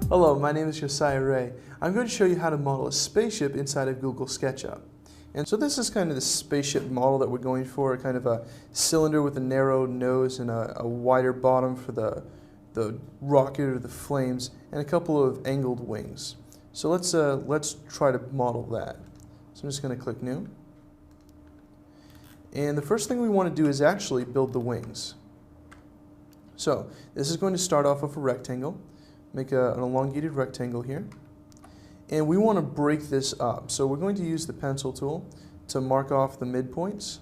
Hello, my name is Josiah Ray. I'm going to show you how to model a spaceship inside of Google SketchUp. And so this is kind of the spaceship model that we're going for, kind of a cylinder with a narrow nose and a wider bottom for the rocket or the flames, and a couple of angled wings. So let's try to model that. So I'm just going to click New. And the first thing we want to do is actually build the wings. So this is going to start off with a rectangle. Make an elongated rectangle here. And we want to break this up. So we're going to use the pencil tool to mark off the midpoints,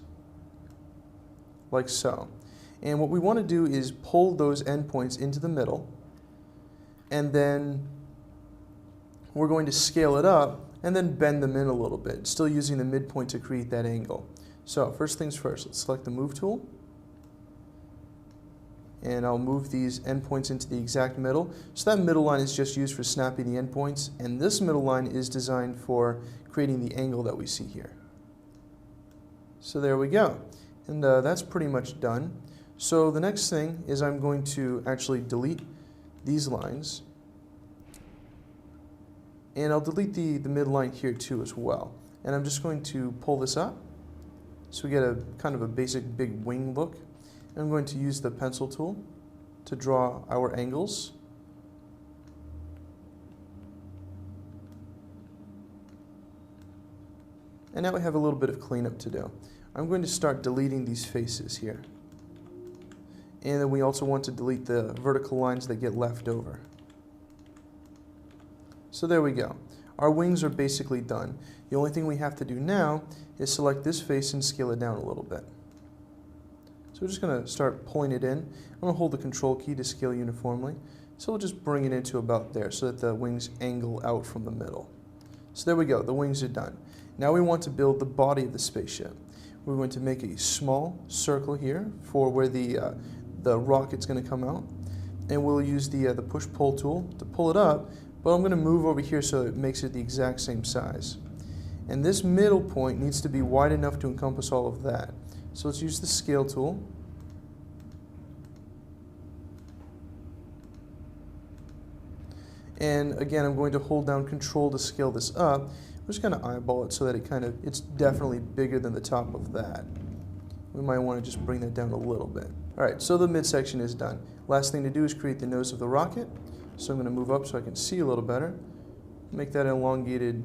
like so. And what we want to do is pull those endpoints into the middle, and then we're going to scale it up and then bend them in a little bit, still using the midpoint to create that angle. So first things first, let's select the Move tool. And I'll move these endpoints into the exact middle. So that middle line is just used for snapping the endpoints, and this middle line is designed for creating the angle that we see here. So there we go. And that's pretty much done. So the next thing is I'm going to actually delete these lines. And I'll delete the midline here too as well. And I'm just going to pull this up so we get a kind of a basic big wing look. I'm going to use the pencil tool to draw our angles. And now we have a little bit of cleanup to do. I'm going to start deleting these faces here. And then we also want to delete the vertical lines that get left over. So there we go. Our wings are basically done. The only thing we have to do now is select this face and scale it down a little bit. So we're just going to start pulling it in. I'm going to hold the Control key to scale uniformly. So we'll just bring it into about there so that the wings angle out from the middle. So there we go, the wings are done. Now we want to build the body of the spaceship. We're going to make a small circle here for where the rocket's going to come out. And we'll use the push-pull tool to pull it up, but I'm going to move over here so it makes it the exact same size. And this middle point needs to be wide enough to encompass all of that. So let's use the scale tool. And again, I'm going to hold down Control to scale this up. I'm just going to eyeball it so that it's definitely bigger than the top of that. We might want to just bring that down a little bit. Alright, so the midsection is done. Last thing to do is create the nose of the rocket. So I'm going to move up so I can see a little better. Make that an elongated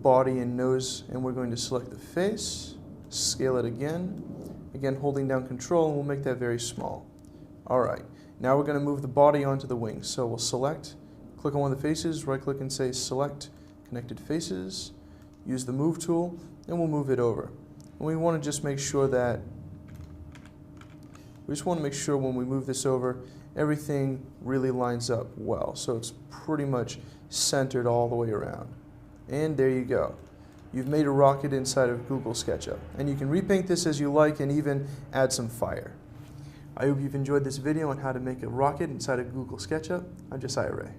body and nose, and we're going to select the face. Scale it again holding down Control, and we'll make that very small. Alright, now we're going to move the body onto the wings. So we'll select, click on one of the faces, right click and say Select Connected Faces, use the Move tool, and we'll move it over. And we want to just make sure that, when we move this over, everything really lines up well. So it's pretty much centered all the way around. And there you go. You've made a rocket inside of Google SketchUp. And you can repaint this as you like and even add some fire. I hope you've enjoyed this video on how to make a rocket inside of Google SketchUp. I'm Josiah Ray.